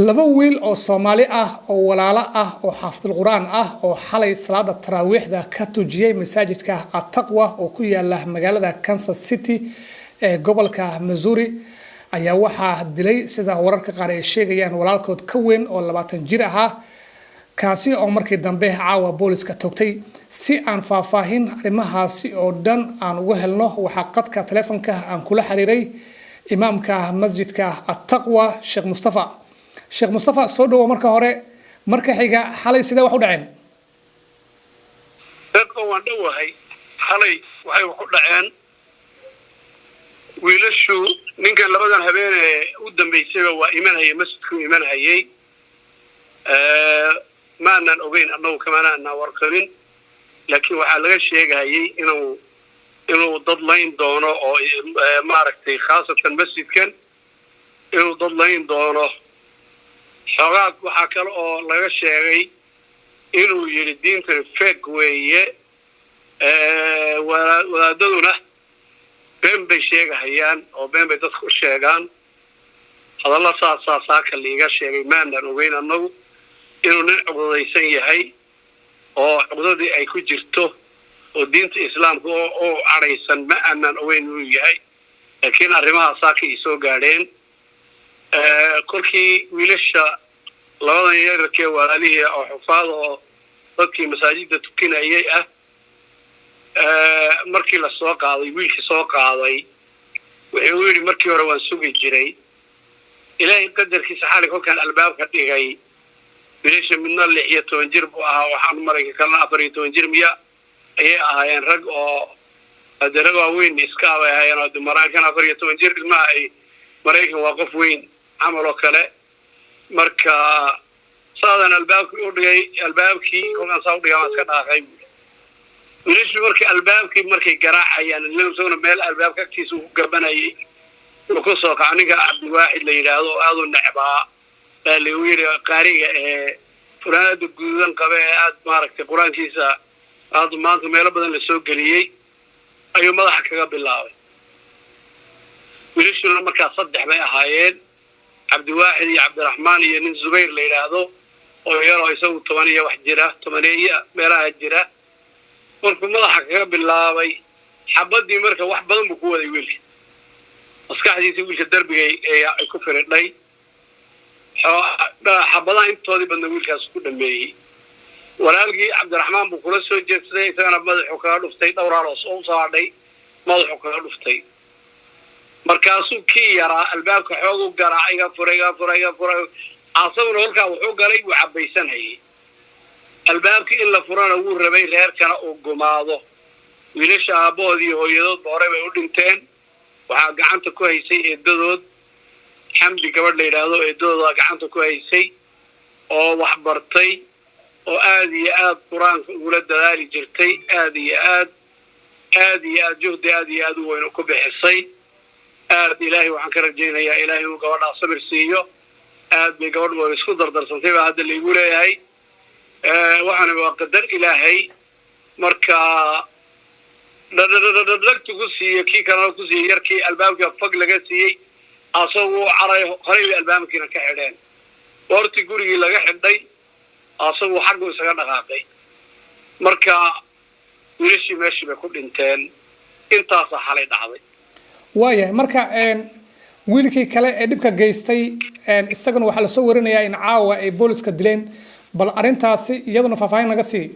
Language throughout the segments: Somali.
laba wiil oo Soomaali ah oo walaalo ah oo xaafid quraan ah oo xalay salaada taraawixda ka tujiyay masaajidka At-Taqwa oo ku yaala magaalada Kansas City ee gobolka Missouri ayaa waxa dilay sida wararka qaar ay sheegayaan walaalkood ka weyn oo 20 jir ah kaasi oo markii dambe caawa booliska toogtay si aan faahfaahin arrimahaasi oo dhan aan uga helno waxa qadka telefoonka aan kula xiriiray imaamka masjidka At-Taqwa Sheikh Mustafa soo dhaw marka hore marka xiga xalay sida wax u dhaceen dadka waan dhawahay xalay waxay wax u dhaceen wiilashu ninkan labadan habeen u dambeysay waa imanayay masjidku imanayay ma aanan ogeyn annagu kamaana aan warqabin laakiin waxa laga sheegayay inuu dad layn doono oo maaragtay khaasatan masjidkan inuu dad layn doono xogaad waxa kale oo laga sheegay inuu yiri diinta fake weeye wadaadaduna been bay sheegayaan oo been bay dadku sheegaan hadalla saasa ka liiga sheegay maandan ogeyn annagu inuu nin cuduraysan yahay oo cuduradi ay ku jirto oo diinta islaamka oo araysan ma aanan ogeyn inuu yahay laakiin arrimaha saaka ay soo gaadheen kolkii wiilasha labadan yarkee walaalihii oo xufaad oo dadkii masaajidda tukinayay markii la soo qaaday wiilkii soo qaaday wuxuu yiri markii hore waan sugi jiray ilaahay qadarkiisa xalay kolkaan albaabka dhigay wiilasha midna 16 jir buu ahaa waxaan marayka kalena 14 jir miya ayay ahaayeen rag oo adaraga weyn iska ahaayeen oo maraykan 14 jir ilmaha ay maraykan waa qof weyn عمل وكله مركا صادنا الباب ودغاي البابكي كلنا صاودغا ما اسكا داقay wiilashu markii albaabkii markay garaacayaan inuu soo meel albaabka agtiisa u gabanayay oo ku soo qaaniga abdi waahid la yiraahdo aad u nacbaa la wiiri qaariga furaad guudan qabay aad maaragtay quraankiisa aad maanta meel badan la soo galiyay ayuu madaxa kaga bilaabay wiilashu markaa saddex bay ahaayeen عبد واحد يا عبد الرحمن يا نين زبير ليلادو oo yaro isagu 10 wax jira 8 meelaha jira markuu madaxa kaga bilaabay xabadii marka wax badan buu ku waday wiilka maskaxdiisa wiilka darbiga ay ku firidhay xabadaha intoodii badna wiilkaas ku dhameeyay walaalkii Cabdi Raxmaan buu kula soo jeedsaday isagana madaxu kaga dhuftay dhowraaloos oo saadhay madaxu kaga dhuftay markaasuu kii yaraa albaabka xoog u garaacay furayga asaguna halka wuxuu galay uu cabaysanayay albaabkii in la furana uu rabay reerkana uu gumaado wiilasha aaboodii hooyadood hore bay u dhinteen waxa gacanta ku haysay eedadood xamdi gabadh la yiraahdo eedadooda gacanta ku haysay oo wax bartay oo aad iyo aad quraanka ugu dadaali jirtay aad iyo aad juhdi aad iyo aad weyn ku bixisay aad ilaahay waxaan ka rajaynayaa ilaahay uu gabadha sabir siiyo aad bay gabadhu isku dardarsantay baa hadda leeyahay leeyahay waxaan waa qadar ilaahay marka dadku ku siiyo kii kana ku siiyo yarkii albaabka fag laga siiyay asagoo qaray albaabkiina ka xidheen warti gurigii laga xidhay asagoo xaq isaga dhaqaaqay marka wiilashii meeshii bay ku dhinteen intaas xalay dhacday waayahay marka wiilkii kale ee dibka geystay isagana waxa la soo warinayaa in caawa ay booliska dileen bal arintaasi iyaduna faahfaahin naga sii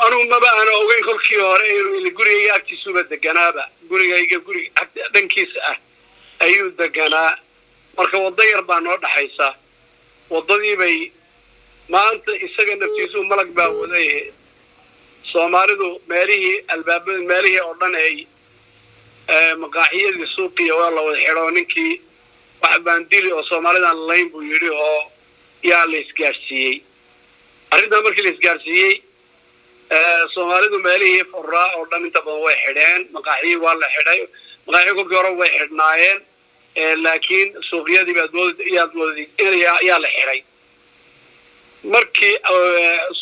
anu ma baan ogeyn kolkii hore inuu guriga agtiisuba deganaaba guriga dhankiisa ayuu deganaa marka wada yar baa noo dhaxaysa wadadii bay maanta isaga naftiisu malag baa waday Soomaalidu meelihii albaabada meelihii oo dhan ay maqaaxiyada suuqiya waa la wada xiro ninkii wax baan dili oo Soomaalidan layn buu yiri oo yaa la isgaarsiiyay arrinta markii la isgaarsiiyay Soomaalidu meelihii furaa oo dhan inta badan way xidheen maqaaxiyi waa la xidhay maqaaxiyi ku hore way xidhnaayeen laakiin suuqyadii baad yaa la xidhay markii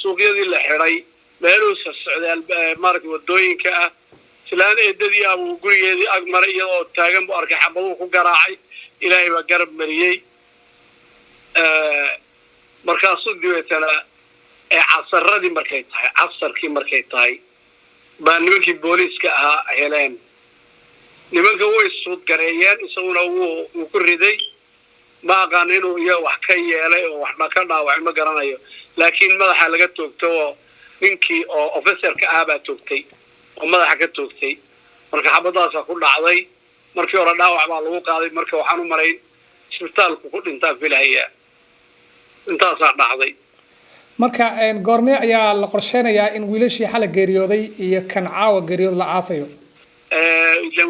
suuqyadii la xidhay meeluu socday markii wadooyinka islaan eedadii abu gurigeedii ag maray iyadoo taagan buu arkay xabadu ku garaacay ilaahay baa garab mariyay markaasuu dibeetana casarradii markay tahay casarkii markay tahay baa nimankii booliiska ahaa heleen nimanka way suud gareeyeen isaguna wuu ku riday ma aqaan inuu iyo wax ka yeelay oo waxba ka dhaawacay ma garanayo laakiin madaxa laga toogto oo ninkii oo officerka ah baa toogtay oo madaxa ka toogtay marka xabadaas ku dhacday markii hore dhaawac baa lagu qaaday marka waxaan u maray isbitaalku ku dhintaa filaya intaas dhacday marka goorme ayaa la qorsheenayaa in wiilashii xal geeriyooday iyo kan caawa geeriyood la aasayo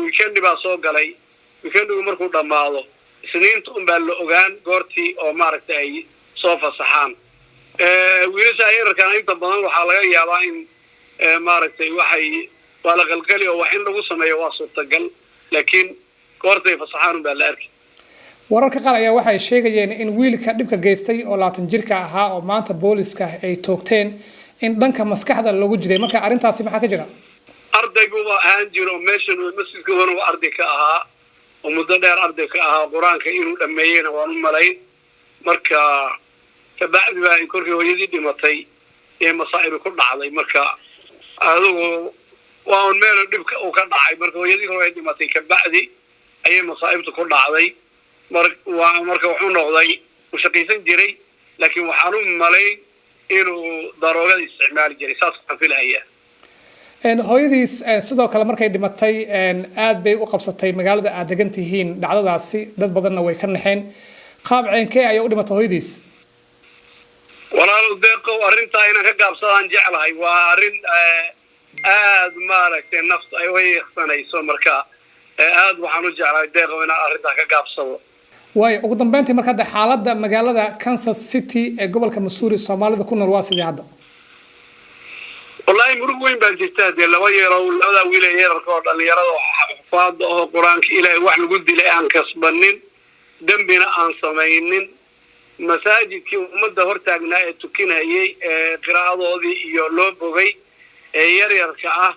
weekend baa soo galay weekendu markuu dhamaado isniinta baa la ogaan goortii oo maaragtay ay soo fasaxaan wiilasha yararkan inta badan waxa laga yaabaa in maaragtay waxay wala qalqali oo wax in lagu sameeyo waa suurtagal laakiin goortay fasaxaan baa la arkay wararka qaar ayaa waxay sheegayeen in wiilka dhibka geystay oo 20 jirka ahaa oo maanta booliska ay toogteen in dhanka maskaxda lagu jiray marka arintaasi maxaa ka jira ardaygu aan jiro meeshan masjidka uu arday ka ahaa oo muddo dheer arday ka ahaa quraanka inuu dhameeyeen waan u malay marka tabacdi baa korkii hooyadii dhimatay ee masaa'ib ku dhacday marka adigu waan meel dhibka uu ka dhacay marka hooyadii hore dhimatay ka bacdi ayay masaa'ibtu ku dhacday marka wuxuu noqday u shaqaysan jiray laakiin waxaan u malay inuu daroogada isticmaali jiray saas aan filayaa hooyadiis sidoo kale markay dhimatay aad bay u qabsatay magaalada aad degan tihiin dhacdadaasi dad badanna way ka naxeen qaab ceenkee ay u dhimatay hooyadiis walaal deeqo arinta inaan ka gaabsadaan jeclahay waa arin aad maaragtay nafta ay way xsanayso marka aad waxaan u jeclahay deeqo inaan arinta ka gaabsado way ugu dambeyntii marka xaaladda magaalada Kansas City ee gobolka Missouri Soomaalida ku nool waa sidii hadda والله مرقوين بالجستاد يلا ويرا ولا ويلا يركض اللي يرى حفاظ أو قرآن إلى واحد قد لي عن كسبنين دمنا عن صمينين مساجد كي مدة هرتاجنا تكين هي قراءة ذي يولو بغي يركعه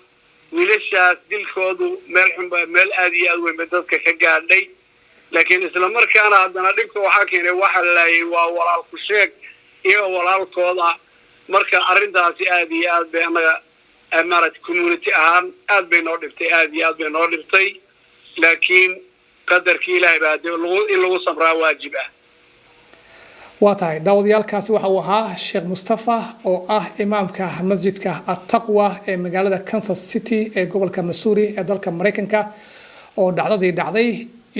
ولسه دل خذوا مل أدي أو مدة كجاردي لكن إسلام كان عندنا دكتور وحكي واحد لا ولا الكشك ولا القضاء marka arintaasi aad iyo aad bay anaga amarat community ahaan aad bay noo dhibtay aad iyo aad bay noo dhibtay laakiin qadarkii Ilaahay baa in lagu sabraa waajib ah waa tahay daawadayaalkaasi waxa uu ahaa Sheekh Mustafa oo ah imaamka masjidka At-Taqwa ee magaalada Kansas City ee gobolka Missouri ee dalka Mareykanka oo dhacday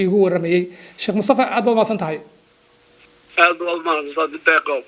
igu waramayay Sheekh Mustafa aad baad maasan tahay aad baad maasan tahay